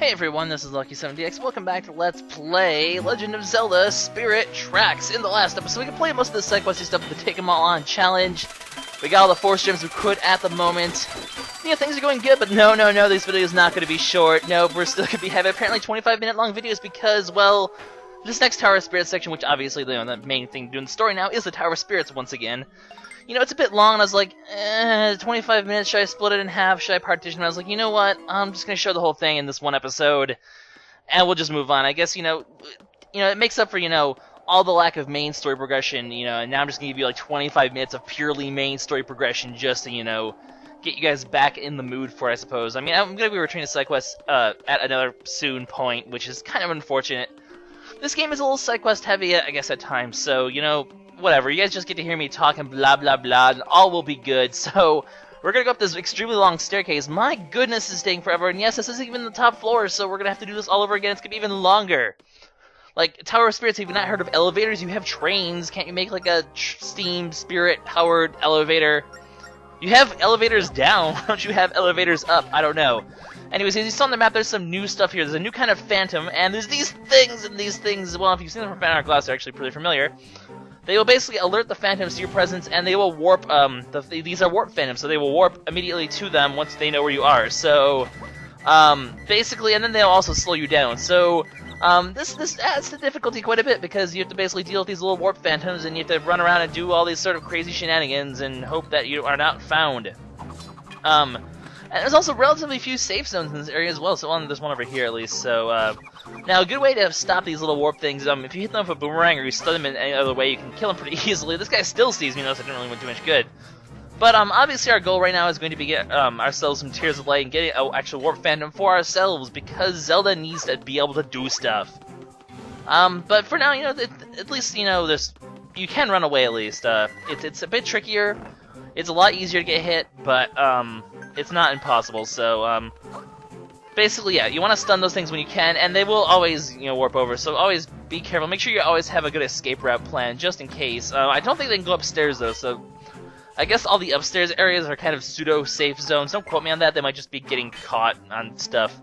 Hey everyone, this is LuckySevenDX. Welcome back to Let's Play Legend of Zelda Spirit Tracks. In the last episode, we can play most of the side questy stuff with the Take 'em All On challenge. We got all the Force Gems we could at the moment. Yeah, things are going good, but no, this video is not going to be short. No, we're still going to be having apparently 25-minute long videos because, well, this next Tower of Spirits section, which obviously the main thing doing the story now, is the Tower of Spirits once again. You know, it's a bit long, and I was like, 25 minutes, should I split it in half, should I partition it? I was like, you know what, I'm just going to show the whole thing in this one episode, and we'll just move on. I guess, you know, it makes up for, all the lack of main story progression, and now I'm just going to give you, like, 25 minutes of purely main story progression just to, get you guys back in the mood for it, I suppose. I mean, I'm going to be returning to side quests at another soon point, which is kind of unfortunate. This game is a little side quest heavy, I guess, at times, so, whatever, you guys just get to hear me talk and blah blah blah, and all will be good. So, we're gonna go up this extremely long staircase. My goodness, this is taking forever, and yes, this isn't even the top floor, so we're gonna have to do this all over again. It's gonna be even longer. Like, Tower of Spirits, if you've not heard of elevators, you have trains. Can't you make, like, a steam spirit-powered elevator? You have elevators down, why don't you have elevators up? I don't know. Anyways, as you saw on the map, there's some new stuff here. There's a new kind of phantom, and there's these things, and these things, well, if you've seen them from Fan Art Glass, they're actually pretty familiar. They will basically alert the phantoms to your presence, and they will warp, these are warp phantoms, so they will warp immediately to them once they know where you are. So, basically, and then they'll also slow you down. So, this adds the difficulty quite a bit, because you have to basically deal with these little warp phantoms, and you have to run around and do all these sort of crazy shenanigans, and hope that you are not found. And there's also relatively few safe zones in this area as well, so there's one over here at least, so, now a good way to stop these little warp things, if you hit them with a boomerang or you stun them in any other way, you can kill them pretty easily. This guy still sees me, though, so it didn't really do much good. But, obviously our goal right now is going to be get, ourselves some Tears of Light and get an actual warp phantom for ourselves, because Zelda needs to be able to do stuff. But for now, at least, you can run away at least. It's a bit trickier, it's a lot easier to get hit, but, it's not impossible, so, basically, yeah, you want to stun those things when you can, and they will always, warp over, so always be careful. Make sure you always have a good escape route plan, just in case. I don't think they can go upstairs, though, so I guess all the upstairs areas are kind of pseudo-safe zones. Don't quote me on that, they might just be getting caught on stuff.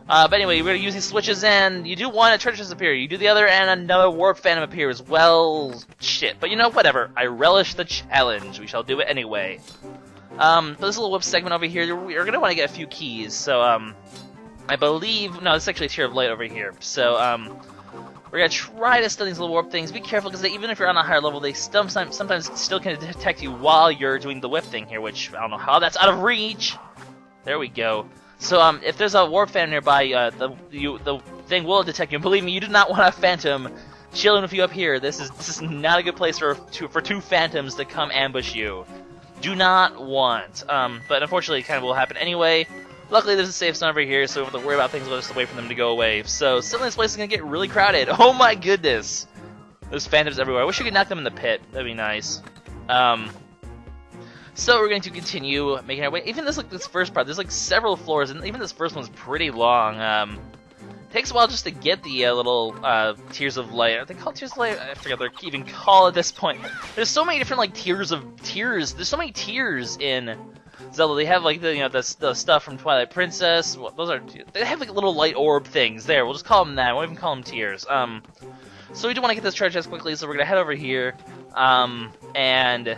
But anyway, we're going to use these switches, and you do one, a treasure chest appear. You do the other, and another warp phantom appears. Well, shit. But whatever. I relish the challenge. We shall do it anyway. For this little whip segment over here, you're going to want to get a few keys. So, I believe... No, this is actually a Tear of Light over here. So, we're going to try to stun these little warp things. Be careful, because even if you're on a higher level, they sometimes still can detect you while you're doing the whip thing here, which I don't know how that's out of reach. There we go. So, if there's a warp phantom nearby, the thing will detect you. And believe me, you do not want a phantom chilling with you up here. This is not a good place for two phantoms to come ambush you. Do not want. But unfortunately, it kind of will happen anyway. Luckily, there's a safe zone over here, so we don't have to worry about things. We'll just wait for them to go away. So, suddenly this place is going to get really crowded. Oh my goodness! There's phantoms everywhere. I wish we could knock them in the pit. That'd be nice. So we're going to continue making our way. Even this first part, there's like several floors, and even this first one's pretty long. Takes a while just to get the little Tears of Light. Are they called Tears of Light? I forget what they're even called at this point. There's so many different like tiers. There's so many tiers in Zelda. They have like the stuff from Twilight Princess. They have like little light orb things. There, we'll just call them that. We won't even call them tiers. So we do want to get this treasure chest quickly. So we're gonna head over here. And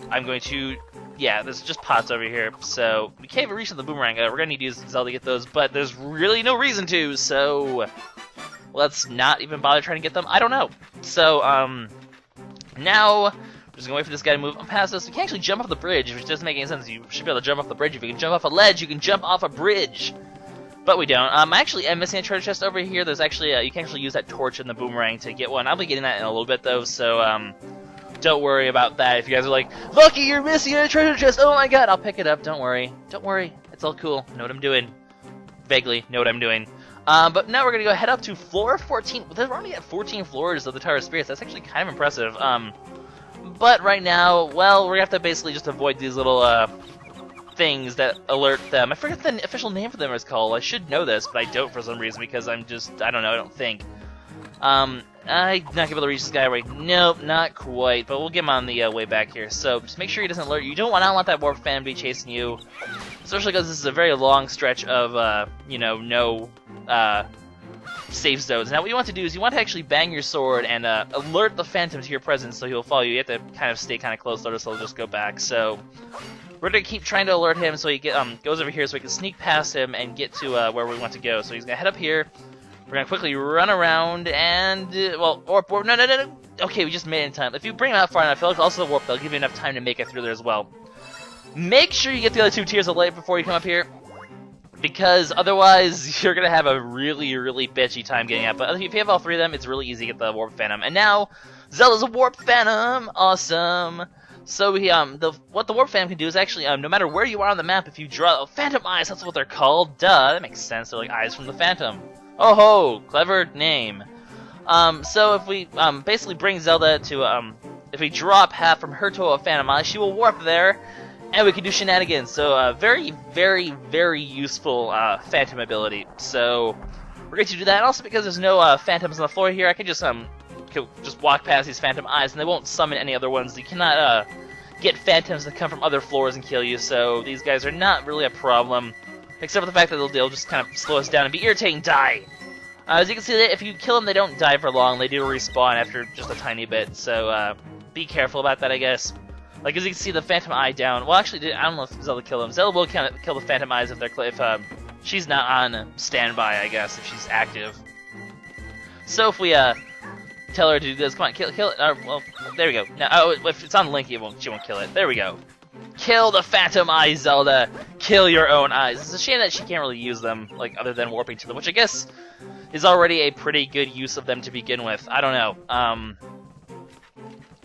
I'm going to. Yeah, there's just pots over here, so we can't even reach the boomerang. We're gonna need to use Zelda to get those, but there's really no reason to, so let's not even bother trying to get them. I don't know. So, now we're just gonna wait for this guy to move past us. We can't actually jump off the bridge, which doesn't make any sense. You should be able to jump off the bridge. If you can jump off a ledge, you can jump off a bridge. But we don't. Actually, I'm missing a treasure chest over here. There's actually, you can actually use that torch and the boomerang to get one. I'll be getting that in a little bit, though, so, don't worry about that. If you guys are like, Lucky, you're missing a treasure chest! Oh my god, I'll pick it up. Don't worry. Don't worry. It's all cool. I know what I'm doing. Vaguely know what I'm doing. But now we're going to go head up to floor 14. We're already at 14 floors of the Tower of Spirits. That's actually kind of impressive. But right now, well, we're going to have to basically just avoid these little, things that alert them. I forget the official name for them is called. I should know this, but I don't for some reason because I don't know, I don't think. I'm not able to reach this guy right. Nope, not quite. But we'll get him on the way back here. So just make sure he doesn't alert you. You don't want that warp fan to be chasing you, especially because this is a very long stretch of no safe zones. Now what you want to do is you want to actually bang your sword and alert the phantom to your presence so he'll follow you. You have to kind of stay kind of close, so he'll just go back. So we're going to keep trying to alert him so he goes over here so we can sneak past him and get to where we want to go. So he's going to head up here. We're going to quickly run around and, well, warp, no. Okay, we just made it in time. If you bring him out far enough, I feel like also the warp, they'll give you enough time to make it through there as well. Make sure you get the other 2 tiers of light before you come up here, because otherwise you're going to have a really, really bitchy time getting out. But if you have all 3 of them, it's really easy to get the Warp Phantom. And now, Zelda's a Warp Phantom! Awesome! So what the Warp Phantom can do is actually, no matter where you are on the map, if you draw Phantom Eyes, that's what they're called. Duh, that makes sense. They're like eyes from the Phantom. Oh ho! Clever name. So if we basically bring Zelda to if we drop half from her to a Phantom Eye, she will warp there, and we can do shenanigans. So very, very, very useful Phantom ability. So we're going to do that. And also because there's no Phantoms on the floor here, I can just walk past these Phantom Eyes, and they won't summon any other ones. You cannot get Phantoms that come from other floors and kill you. So these guys are not really a problem, except for the fact that they'll just kind of slow us down and be irritating. Die. As you can see, if you kill them, they don't die for long. They do respawn after just a tiny bit, so be careful about that, I guess. Like, as you can see, the Phantom Eye down. Well, actually, I don't know if Zelda kill them. Zelda will kill the Phantom Eyes if she's not on standby, I guess, if she's active. So if we tell her to do this, come on, kill it. Well, there we go. Now, if it's on Link, she won't kill it. There we go. Kill the Phantom Eyes, Zelda. Kill your own eyes. It's a shame that she can't really use them, like, other than warping to them, which I guess is already a pretty good use of them to begin with. I don't know.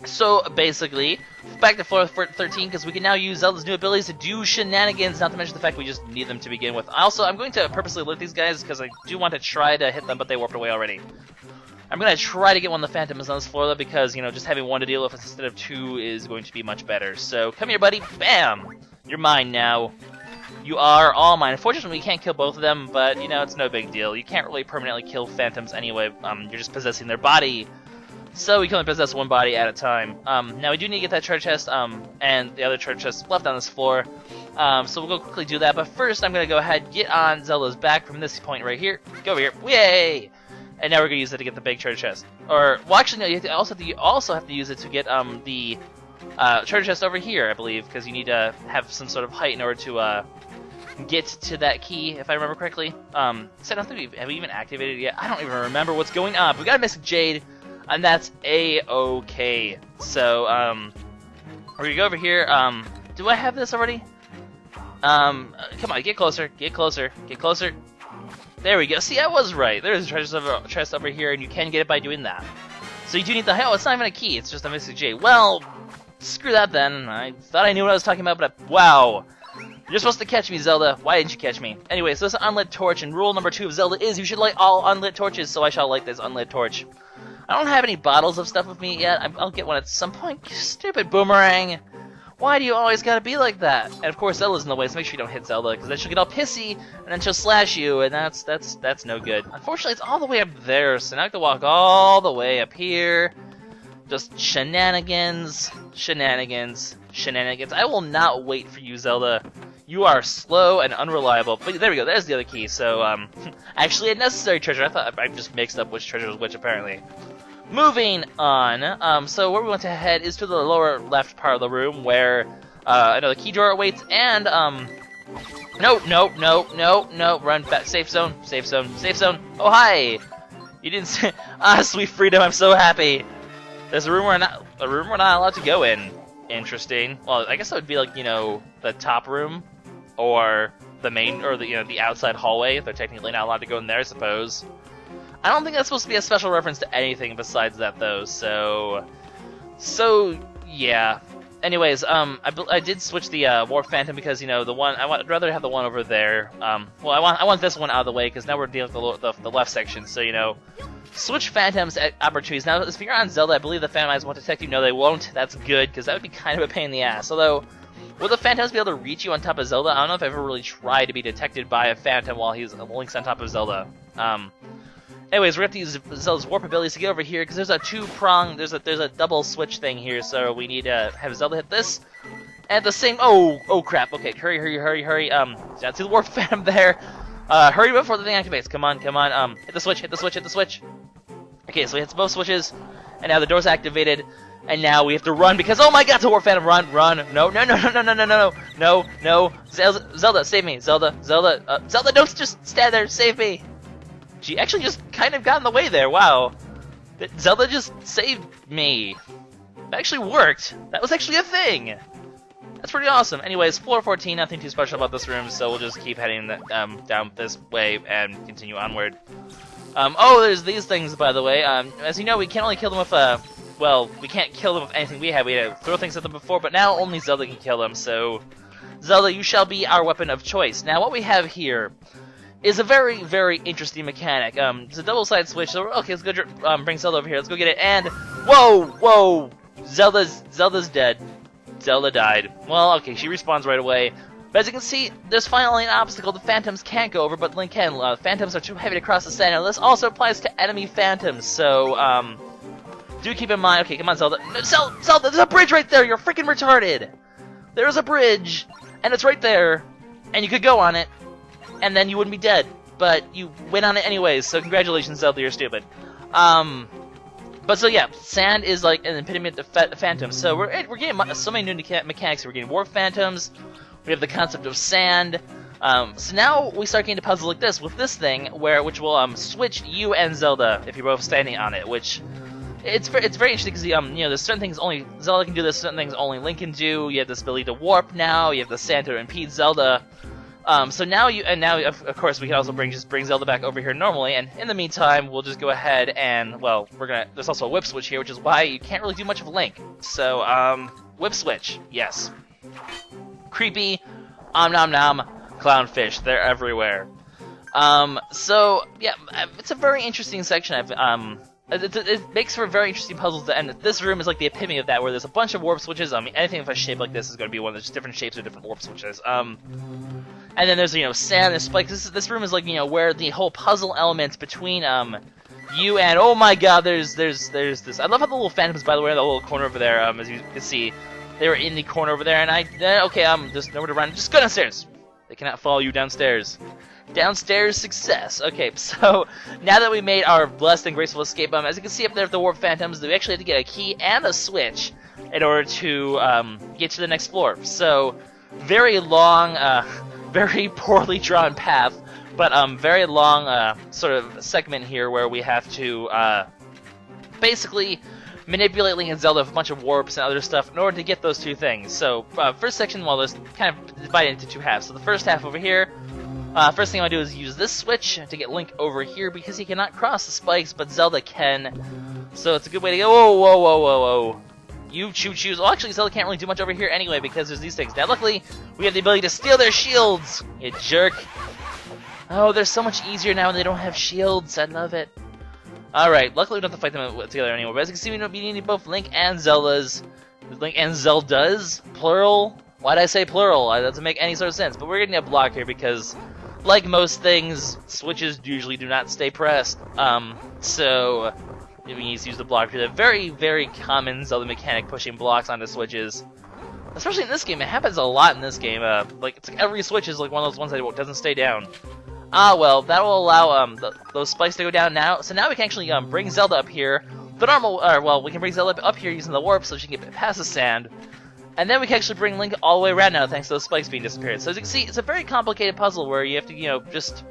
So, basically, back to floor 13, because we can now use Zelda's new abilities to do shenanigans, not to mention the fact we just need them to begin with. Also, I'm going to purposely alert these guys, because I do want to try to hit them, but they warped away already. I'm going to try to get one of the Phantoms on this floor, though, because, you know, just having 1 to deal with instead of 2 is going to be much better. So, come here, buddy. Bam! You're mine now. You are all mine. Unfortunately, we can't kill both of them, but, you know, it's no big deal. You can't really permanently kill Phantoms anyway. You're just possessing their body. So we can only possess 1 body at a time. Now, we do need to get that treasure chest, and the other treasure chest left on this floor. So we'll go quickly do that. But first, I'm going to go ahead and get on Zelda's back from this point right here. Go over here. Yay! And now we're going to use it to get the big treasure chest. Or, well, actually, no, you also have to use it to get the treasure chest over here, I believe, because you need to have some sort of height in order to get to that key, if I remember correctly. So I don't think have we even activated it yet? I don't even remember what's going on. But we got a Mystic Jade, and that's A-okay. So, we're going to go over here. Do I have this already? Come on, get closer, get closer, get closer. There we go. See, I was right. There's a treasure chest over here, and you can get it by doing that. So you do need the... Oh, it's not even a key. It's just a Mystic Jade. Well, screw that then. I thought I knew what I was talking about, but wow. You're supposed to catch me, Zelda. Why didn't you catch me? Anyway, so this is an unlit torch, and rule number 2 of Zelda is you should light all unlit torches, so I shall light this unlit torch. I don't have any bottles of stuff with me yet. I'll get one at some point. Stupid boomerang. Why do you always gotta be like that? And of course, Zelda's in the way, so make sure you don't hit Zelda, because then she'll get all pissy, and then she'll slash you, and that's no good. Unfortunately, it's all the way up there, so now I have to walk all the way up here. Just shenanigans, shenanigans, shenanigans. I will not wait for you, Zelda. You are slow and unreliable. But there we go, there's the other key. So, actually a necessary treasure. I thought I just mixed up which treasure was which, apparently. Moving on, so where we want to head is to the lower left part of the room where another key drawer awaits, and no, run back, safe zone, safe zone, safe zone. Oh hi, you didn't say, sweet freedom, I'm so happy. There's a room we're not allowed to go in. Interesting. Well, I guess that would be like, you know, the top room, or the main, or the, you know, the outside hallway. They're technically not allowed to go in there, I suppose. I don't think that's supposed to be a special reference to anything besides that, though, so yeah. Anyways, I did switch the Warp Phantom because, you know, I'd rather have the one over there. Well, I want this one out of the way because now we're dealing with the left section, so, you know, switch Phantoms at opportunities. Now, if you're on Zelda, I believe the Phantom Eyes won't detect you. No, they won't. That's good, because that would be kind of a pain in the ass. Although, will the Phantoms be able to reach you on top of Zelda? I don't know if I've ever really tried to be detected by a Phantom while Link's on top of Zelda. Anyways, we're going to have to use Zelda's warp abilities to get over here, because there's a two-prong, there's a double switch thing here, so we need to have Zelda hit this. At the same, oh crap, okay, hurry, that's the warp phantom there. Hurry before the thing activates. Come on, come on. Hit the switch, hit the switch, hit the switch. Okay, so we hit both switches, and now the door's activated, and now we have to run because, oh my god, it's a Warp Phantom. Run, run. No, no, no, no, no, no, no, no, no, no. Zelda, save me. Zelda, Zelda, Zelda, don't just stand there. Save me. She actually just kind of got in the way there. Wow. Zelda just saved me. That actually worked. That was actually a thing. That's pretty awesome. Anyways, floor 14, nothing too special about this room, so we'll just keep heading down this way and continue onward. Oh, there's these things, by the way. As you know, we can't only kill them with, well, we can't kill them with anything we have. We had to throw things at them before, but now only Zelda can kill them, so Zelda, you shall be our weapon of choice. Now, what we have here is a very, very interesting mechanic. It's a double-sided switch, so okay, let's go bring Zelda over here. Let's go get it, and whoa, whoa, Zelda's dead. Zelda died. Well, okay, she respawns right away. But as you can see, there's finally an obstacle the Phantoms can't go over, but Link can. Phantoms are too heavy to cross the sand, and this also applies to enemy Phantoms, so, do keep in mind. Okay, come on, Zelda. No, Zelda, there's a bridge right there! You're freaking retarded! There's a bridge, and it's right there, and you could go on it, and then you wouldn't be dead. But you went on it anyways, so congratulations, Zelda, you're stupid. But so yeah, sand is like an epitome of the Phantoms. So we're getting so many new mechanics. We're getting Warp Phantoms. We have the concept of sand. So now we start getting to puzzles like this with this thing, which will switch you and Zelda if you're both standing on it. Which it's very interesting because you know, there's certain things only Zelda can do. There's certain things only Link can do. You have this ability to warp now. You have the sand to impede Zelda. So now of course we can also bring Zelda back over here normally, and in the meantime we'll just go ahead and, well, there's also a whip switch here, which is why you can't really do much of Link. So whip switch, yes. Creepy, nom nom, clownfish, they're everywhere. So yeah, it's a very interesting section. It makes for very interesting puzzles to end. This room is like the epitome of that, where there's a bunch of warp switches. I mean, anything with a shape like this is going to be one of those different shapes or different warp switches. And then there's, you know, sand, there's spikes. This room is like, you know, where the whole puzzle elements between you and, oh my god, there's this. I love how the little Phantoms, by the way, in the little corner over there, as you can see, they were in the corner over there, and okay, just nowhere to run. Just go downstairs. They cannot follow you downstairs. Downstairs success. Okay, so now that we made our blessed and graceful escape, as you can see up there with the Warp Phantoms, we actually have to get a key and a switch in order to get to the next floor. So, very long, very poorly drawn path, but very long sort of segment here where we have to basically manipulate Link and Zelda with a bunch of warps and other stuff in order to get those two things. So, first section, well, there's kind of divided into two halves. So the first half over here, first thing I want to do is use this switch to get Link over here because he cannot cross the spikes, but Zelda can. So it's a good way to go. Whoa, whoa, whoa, whoa, whoa. You choose. Oh, actually, Zelda can't really do much over here anyway because there's these things. Now, luckily, we have the ability to steal their shields, you jerk. Oh, they're so much easier now when they don't have shields. I love it. Alright, luckily we don't have to fight them together anymore. But as you can see, we need both Link and Zeldas. Link and Zeldas? Plural? Why'd I say plural? That doesn't make any sort of sense. But we're getting a block here because, like most things, switches usually do not stay pressed. So we need to use the block here. The very, very common Zelda mechanic, pushing blocks onto switches. Especially in this game, it happens a lot in this game. Like, it's like every switch is like one of those ones that doesn't stay down. Ah, well, that will allow those spikes to go down now. So now we can actually bring Zelda up here. The normal, well, we can bring Zelda up here using the warp so she can get past the sand. And then we can actually bring Link all the way around now thanks to those spikes being disappeared. So as you can see, it's a very complicated puzzle where you have to, you know, just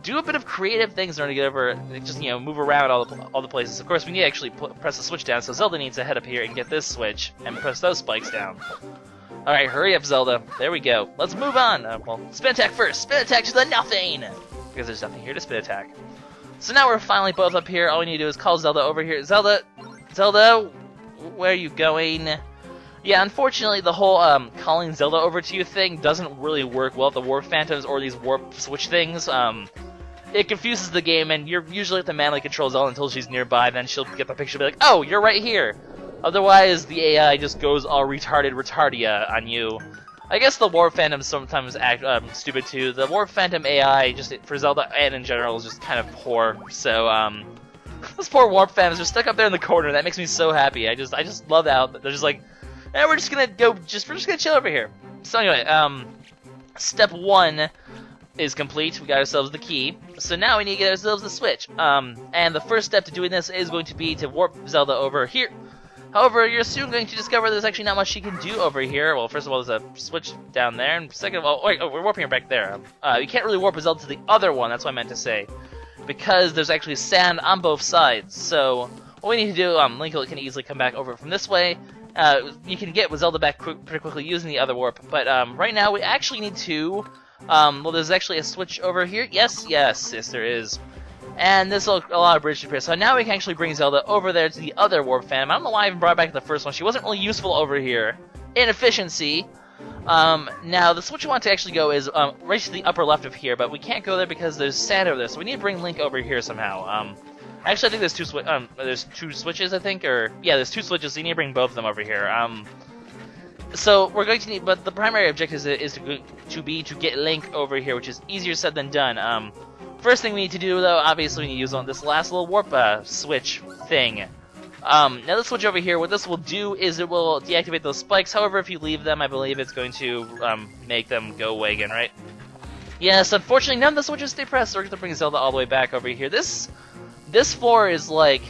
do a bit of creative things in order to get over, just, you know, move around all the places. Of course, we need to actually press the switch down, so Zelda needs to head up here and get this switch and press those spikes down. Alright, hurry up, Zelda. There we go. Let's move on. Well, spin attack first. Spin attack to the nothing! Because there's nothing here to spin attack. So now we're finally both up here. All we need to do is call Zelda over here. Zelda! Zelda! Where are you going? Yeah, unfortunately, the whole calling Zelda over to you thing doesn't really work well with the Warp Phantoms or these Warp Switch things. It confuses the game, and you're usually have to manually control Zelda until she's nearby, then she'll get the picture and be like, oh, you're right here! Otherwise, the AI just goes all retardia on you. I guess the Warp Phantoms sometimes act stupid too. The Warp Phantom AI, just for Zelda and in general, is just kind of poor. So, those poor Warp Phantoms are stuck up there in the corner. That makes me so happy. I just love that. They're just like, eh, we're just gonna chill over here. So anyway, step one is complete. We got ourselves the key. So now we need to get ourselves the switch. And the first step to doing this is going to be to warp Zelda over here. However, you're soon going to discover there's actually not much she can do over here. Well, first of all, there's a switch down there, and second of all, we're warping her back there. You can't really warp Zelda to the other one, that's what I meant to say. Because there's actually sand on both sides. So what we need to do, Link can easily come back over from this way. You can get Zelda back pretty quickly using the other warp, but right now we actually need to... well, there's actually a switch over here. Yes, there is. And this will allow a bridge to appear. So now we can actually bring Zelda over there to the other warp phantom. I don't know why I even brought her back to the first one. She wasn't really useful over here. Inefficiency. Now, the switch we want to actually go is right to the upper left of here, but we can't go there because there's sand over there. So we need to bring Link over here somehow. Actually, I think there's two switches, I think, or yeah, there's two switches. So you need to bring both of them over here. So we're going to need, but the primary objective is to get Link over here, which is easier said than done. First thing we need to do, though, obviously, we need to use on this last little warp switch thing. Now the switch over here, what this will do is it will deactivate those spikes. However, if you leave them, I believe it's going to make them go away again, right? Yes, unfortunately, none of the switches stay pressed. So we're going to bring Zelda all the way back over here. This floor is like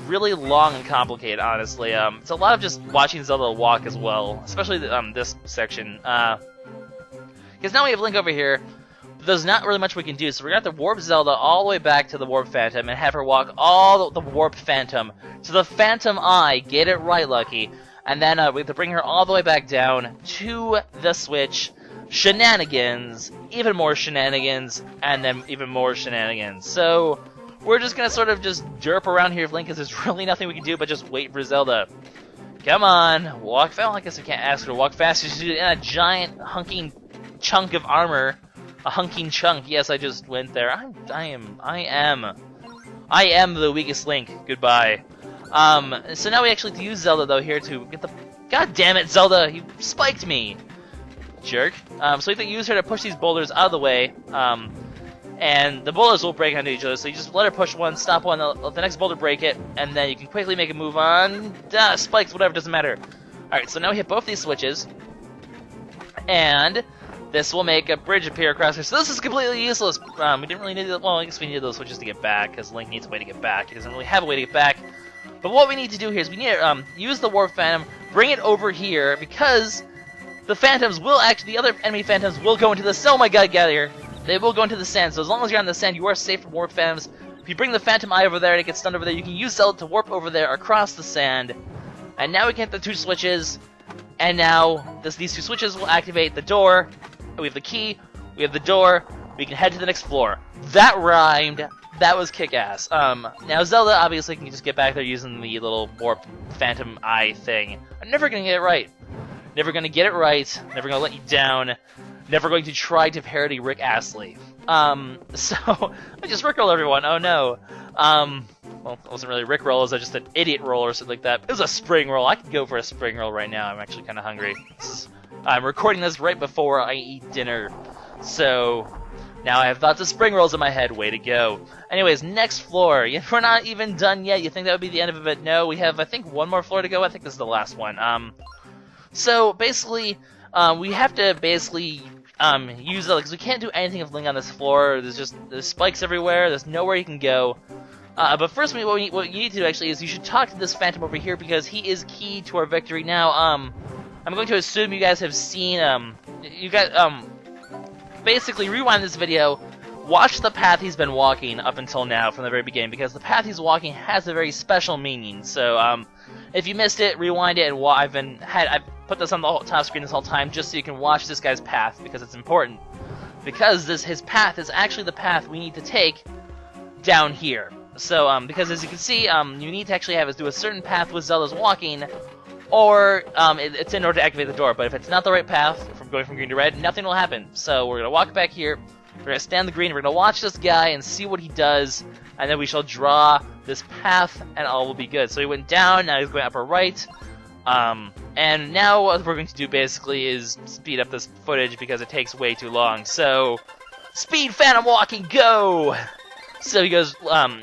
really long and complicated, honestly. It's a lot of just watching Zelda walk as well, especially this section. Because now we have Link over here. There's not really much we can do, so we're going to have to warp Zelda all the way back to the Warp Phantom and have her walk all the Warp Phantom to the Phantom Eye, get it right, Lucky, and then we have to bring her all the way back down to the switch, shenanigans, even more shenanigans, and then even more shenanigans. So we're just going to sort of just derp around here, Link, because there's really nothing we can do but just wait for Zelda. Come on, walk fast. Well, I guess we can't ask her to walk fast. She's in a giant hunking chunk of armor. A hunking chunk. Yes, I just went there. I am the weakest Link. Goodbye. So now we actually have to use Zelda though here to get the. God damn it, Zelda! You spiked me, jerk. So we have to use her to push these boulders out of the way. And the boulders will break onto each other. So you just let her push one, stop one, let the next boulder break it, and then you can quickly make a move on. Spikes, whatever, doesn't matter. All right, so now we hit both these switches, and this will make a bridge appear across here. So this is completely useless. We didn't really need, well, I guess we needed those switches to get back, because Link needs a way to get back. He doesn't really have a way to get back. But what we need to do here is we need to use the Warp Phantom, bring it over here, because the Phantoms will actually, the other enemy Phantoms will go into the, oh my god, get out of here. They will go into the sand, so as long as you're on the sand, you are safe from Warp Phantoms. If you bring the Phantom Eye over there and it gets stunned over there, you can use Zelda to warp over there across the sand. And now we can hit the two switches, and now these two switches will activate the door. We have the key, we have the door, we can head to the next floor. That rhymed. That was kick-ass. Now Zelda obviously can just get back there using the little Warp Phantom Eye thing. I'm never gonna get it right. Never gonna get it right, never gonna let you down, never going to try to parody Rick Astley. So, I just Rickroll everyone, oh no. Well, it wasn't really Rickroll, it was just an idiot roll or something like that. It was a spring roll. I could go for a spring roll right now, I'm actually kinda hungry. I'm recording this right before I eat dinner, so now I have lots of spring rolls in my head. Way to go. Anyways, next floor. We're not even done yet. You think that would be the end of it? No, we have, I think, one more floor to go. I think this is the last one. So basically, we have to basically use it, because we can't do anything with Link on this floor. There's spikes everywhere. There's nowhere you can go. But first, what you need to do actually is you should talk to this Phantom over here, because he is key to our victory. Now, I'm going to assume you guys have seen, basically rewind this video, watch the path he's been walking up until now from the very beginning, because the path he's walking has a very special meaning. So, if you missed it, rewind it, and I've put this on the top screen this whole time just so you can watch this guy's path, because it's important. Because his path is actually the path we need to take down here. So, because as you can see, you need to actually do a certain path with Zelda's walking, or it's in order to activate the door. But if it's not the right path, from going from green to red, nothing will happen. So we're going to walk back here, we're going to stand the green, we're going to watch this guy and see what he does, and then we shall draw this path, and all will be good. So he went down, now he's going upper right, and now what we're going to do basically is speed up this footage because it takes way too long. So, speed Phantom walking, go! So he goes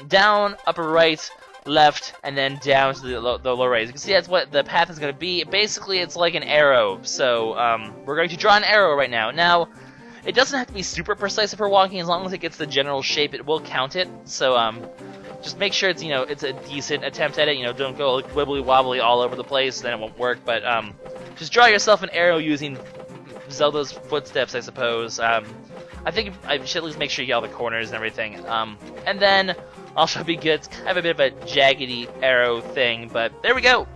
down, upper right, left, and then down to the lower right. As you can see, that's what the path is going to be. Basically, it's like an arrow. So we're going to draw an arrow right now. Now, It doesn't have to be super precise if we're walking, as long as it gets the general shape, it will count it. So just make sure it's, it's a decent attempt at it. Don't go like, wibbly wobbly all over the place, then it won't work. But just draw yourself an arrow using Zelda's footsteps, I suppose. I think I should at least make sure you get all the corners and everything. And then also be good. It's kind of a bit of a jaggedy arrow thing, but there we go.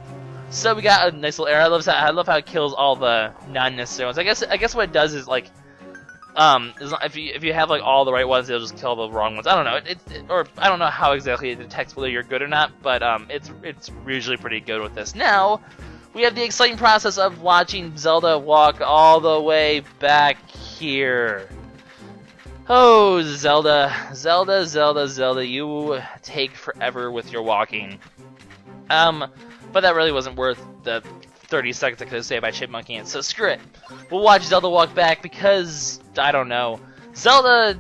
So we got a nice little arrow. I love how it kills all the non-necessary ones. I guess what it does is like, if you have like all the right ones, it'll just kill the wrong ones. I don't know. Or I don't know how exactly it detects whether you're good or not, but it's usually pretty good with this. Now we have the exciting process of watching Zelda walk all the way back here. Oh, Zelda, you take forever with your walking. But that really wasn't worth the 30 seconds I could have saved by chipmunking it, so screw it. We'll watch Zelda walk back because, I don't know. Zelda,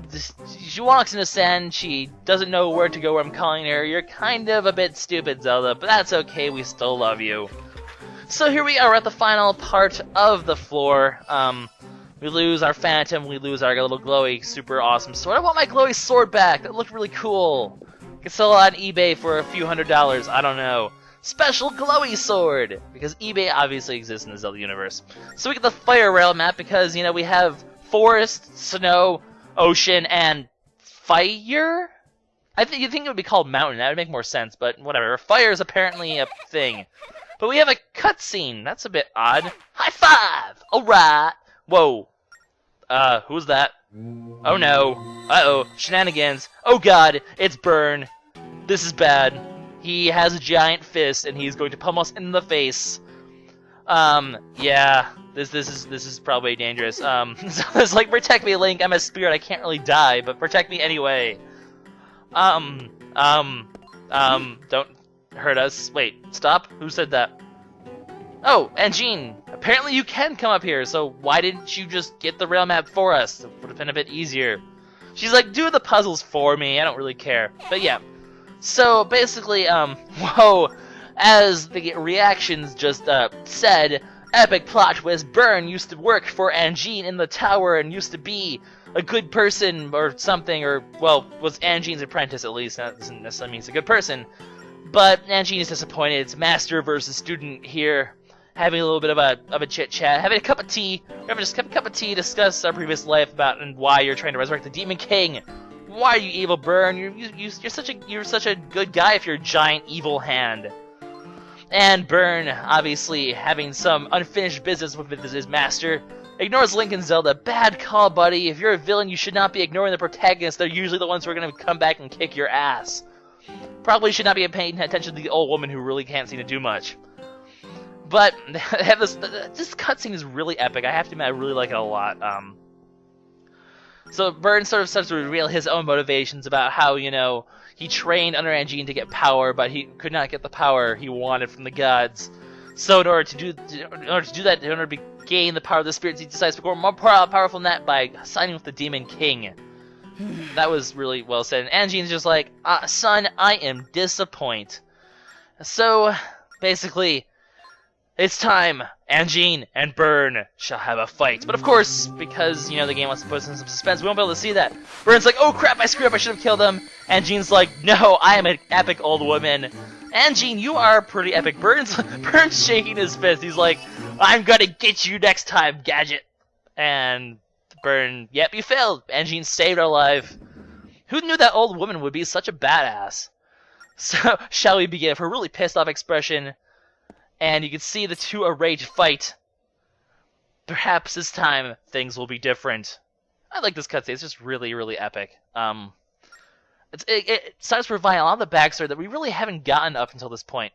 she walks in the sand, she doesn't know where to go where I'm calling her. You're kind of a bit stupid, Zelda, but that's okay, we still love you. So here we are at the final part of the floor. We lose our phantom, we lose our little glowy, super awesome sword. I want my glowy sword back, that looked really cool. I could sell it on eBay for a few $100s, I don't know. Special glowy sword! Because eBay obviously exists in the Zelda universe. So we get the fire rail map because, we have forest, snow, ocean, and fire? You'd think it would be called mountain, that would make more sense, but whatever. Fire is apparently a thing. But we have a cutscene, that's a bit odd. High five! Alright! Whoa. Who's that? Oh no. Uh-oh. Shenanigans. Oh god, it's Burn. This is bad. He has a giant fist, and he's going to pummel us in the face. Yeah. This is probably dangerous. So it's like, protect me, Link. I'm a spirit. I can't really die, but protect me anyway. Don't hurt us. Wait, stop? Who said that? Oh, and Jean. Apparently you can come up here, so why didn't you just get the rail map for us? It would have been a bit easier. She's like, do the puzzles for me. I don't really care. But yeah. So basically, whoa, as the reactions just said, epic plot twist, Burn used to work for Angine in the tower and used to be a good person or something, or, well, was Angine's apprentice at least. That doesn't necessarily mean he's a good person. But Angine is disappointed. It's master versus student here, having a little bit of a chit-chat, having a cup of tea. We're having just a cup of tea, discuss our previous life about and why you're trying to resurrect the Demon King. Why are you evil, Burn? You're such a good guy if you're a giant evil hand. And Burn, obviously, having some unfinished business with his master, ignores Link and Zelda. Bad call, buddy. If you're a villain, you should not be ignoring the protagonists. They're usually the ones who are going to come back and kick your ass. Probably should not be paying attention to the old woman who really can't seem to do much. But have this cutscene is really epic. I have to admit, I really like it a lot. So Burn sort of starts to reveal his own motivations about how, he trained under Angine to get power, but he could not get the power he wanted from the gods. So in order to do that, in order to gain the power of the spirits, he decides to become more powerful than that by signing with the Demon King. That was really well said. And Angine's just like, son, I am disappointed. So, basically, it's time. Angine and Burn shall have a fight. But of course, because, the game wants to put us in some suspense, we won't be able to see that. Burn's like, oh crap, I screwed up, I should have killed him. Angine's like, no, I am an epic old woman. Angine, you are pretty epic. Burn's shaking his fist. He's like, I'm gonna get you next time, Gadget. And Burn, yep, you failed. Angine saved our life. Who knew that old woman would be such a badass? So, shall we begin? Her really pissed off expression. And you can see the two arrayed fight. Perhaps this time things will be different. I like this cutscene. It's just really, really epic. It starts providing a lot of the backstory that we really haven't gotten up until this point.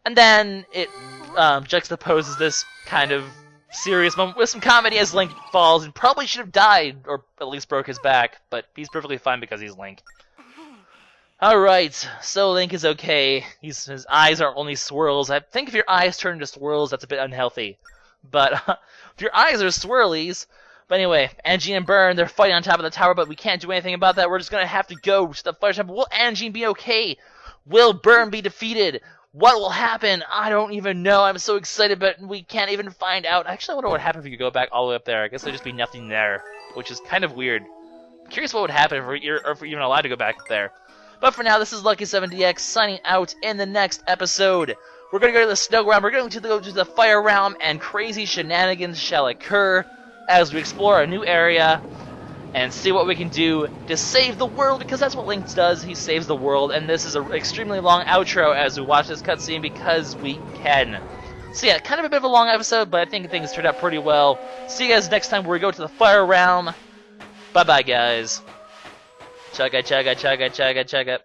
And then it juxtaposes this kind of serious moment with some comedy as Link falls and probably should have died, or at least broke his back, but he's perfectly fine because he's Link. Alright, so Link is okay. His eyes are only swirls. I think if your eyes turn into swirls, that's a bit unhealthy. But if your eyes are swirlies... But anyway, Angine and Burn, they're fighting on top of the tower, but we can't do anything about that. We're just going to have to go to the fire temple. Will Angine be okay? Will Burn be defeated? What will happen? I don't even know. I'm so excited, but we can't even find out. Actually, I wonder what would happen if you could go back all the way up there. I guess there'd just be nothing there, which is kind of weird. I'm curious what would happen if we're even allowed to go back there. But for now, this is LuckySevenDX signing out. In the next episode, we're going to go to the snow realm, we're going to go to the fire realm, and crazy shenanigans shall occur as we explore a new area and see what we can do to save the world, because that's what Link does. He saves the world, and this is an extremely long outro as we watch this cutscene because we can. So yeah, kind of a bit of a long episode, but I think things turned out pretty well. See you guys next time where we go to the fire realm. Bye-bye, guys. Chugga, chugga, chugga, chugga, chugga.